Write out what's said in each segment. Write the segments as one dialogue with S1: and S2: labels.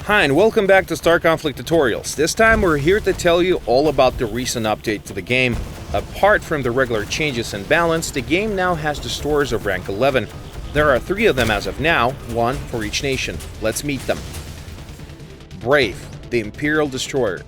S1: Hi and welcome back to Star Conflict Tutorials. This time we're here to tell you all about the recent update to the game. Apart from the regular changes in balance, the game now has destroyers of rank 11. There are 3 of them as of now, 1 for each nation. Let's meet them. Brave, the Imperial Destroyer.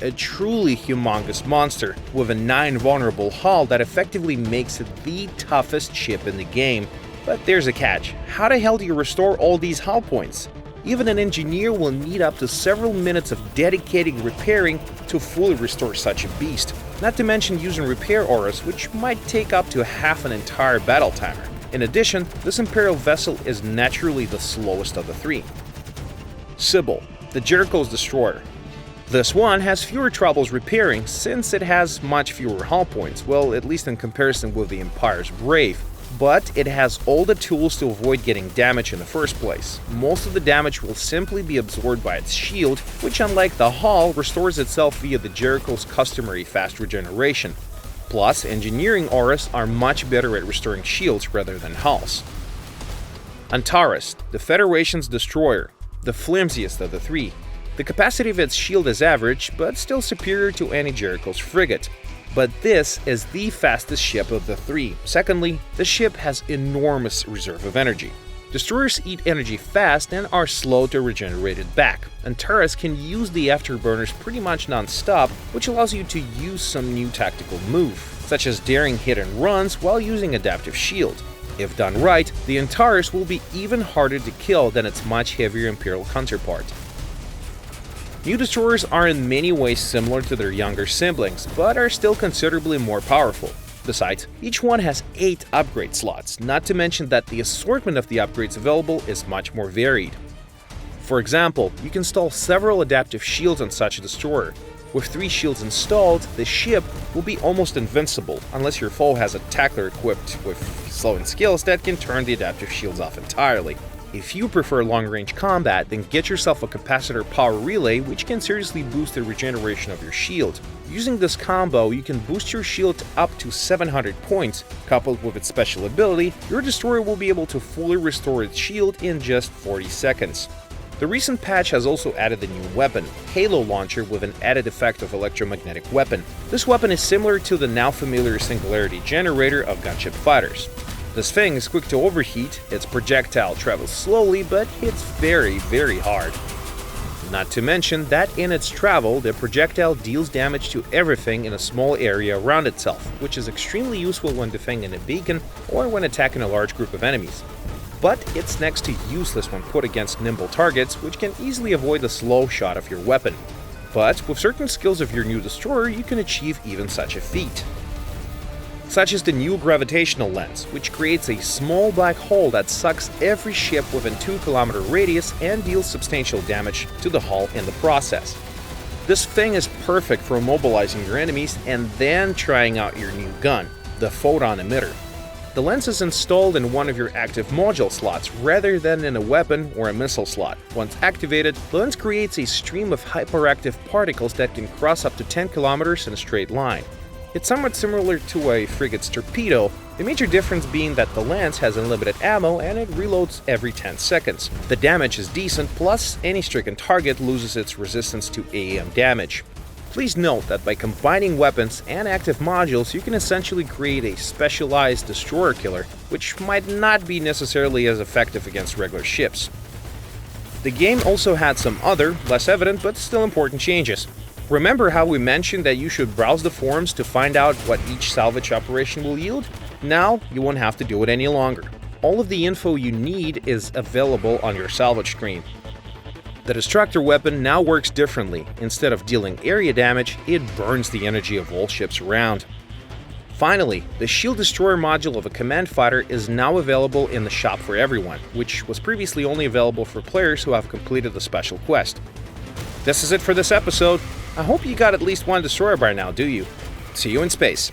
S1: A truly humongous monster with a 9 vulnerable hull that effectively makes it the toughest ship in the game. But there's a catch. How the hell do you restore all these hull points? Even an engineer will need up to several minutes of dedicated repairing to fully restore such a beast, not to mention using repair auras, which might take up to half an entire battle timer. In addition, this Imperial vessel is naturally the slowest of the 3. Sybil, the Jericho's Destroyer. This one has fewer troubles repairing since it has much fewer hull points, well, at least in comparison with the Empire's Brave. But it has all the tools to avoid getting damage in the first place. Most of the damage will simply be absorbed by its shield, which unlike the hull, restores itself via the Jericho's customary fast regeneration. Plus, engineering auras are much better at restoring shields rather than hulls. Antares, the Federation's Destroyer, the flimsiest of the 3. The capacity of its shield is average, but still superior to any Jericho's frigate. But this is the fastest ship of the 3. Secondly, the ship has enormous reserve of energy. Destroyers eat energy fast and are slow to regenerate it back. Antares can use the afterburners pretty much non-stop, which allows you to use some new tactical move, such as daring hit and runs while using adaptive shield. If done right, the Antares will be even harder to kill than its much heavier Imperial counterpart. New destroyers are in many ways similar to their younger siblings, but are still considerably more powerful. Besides, each one has 8 upgrade slots, not to mention that the assortment of the upgrades available is much more varied. For example, you can install several adaptive shields on such a destroyer. With 3 shields installed, the ship will be almost invincible, unless your foe has a tackler equipped with slowing skills that can turn the adaptive shields off entirely. If you prefer long-range combat, then get yourself a capacitor power relay, which can seriously boost the regeneration of your shield. Using this combo, you can boost your shield up to 700 points. Coupled with its special ability, your destroyer will be able to fully restore its shield in just 40 seconds. The recent patch has also added a new weapon, Halo Launcher, with an added effect of electromagnetic weapon. This weapon is similar to the now familiar Singularity Generator of gunship fighters. This thing is quick to overheat, its projectile travels slowly but hits very hard. Not to mention that in its travel, the projectile deals damage to everything in a small area around itself, which is extremely useful when defending a beacon or when attacking a large group of enemies. But it's next to useless when put against nimble targets, which can easily avoid the slow shot of your weapon. But with certain skills of your new destroyer, you can achieve even such a feat. Such as the new gravitational lens, which creates a small black hole that sucks every ship within 2-kilometer radius and deals substantial damage to the hull in the process. This thing is perfect for immobilizing your enemies and then trying out your new gun, the photon emitter. The lens is installed in one of your active module slots rather than in a weapon or a missile slot. Once activated, the lens creates a stream of hyperactive particles that can cross up to 10 kilometers in a straight line. It's somewhat similar to a frigate's torpedo, the major difference being that the lance has unlimited ammo and it reloads every 10 seconds. The damage is decent, plus any stricken target loses its resistance to AAM damage. Please note that by combining weapons and active modules, you can essentially create a specialized destroyer killer, which might not be necessarily as effective against regular ships. The game also had some other, less evident but still important changes. Remember how we mentioned that you should browse the forums to find out what each salvage operation will yield? Now, you won't have to do it any longer. All of the info you need is available on your salvage screen. The Destructor weapon now works differently. Instead of dealing area damage, it burns the energy of all ships around. Finally, the Shield Destroyer module of a command fighter is now available in the shop for everyone, which was previously only available for players who have completed the special quest. This is it for this episode. I hope you got at least one destroyer by now, do you? See you in space.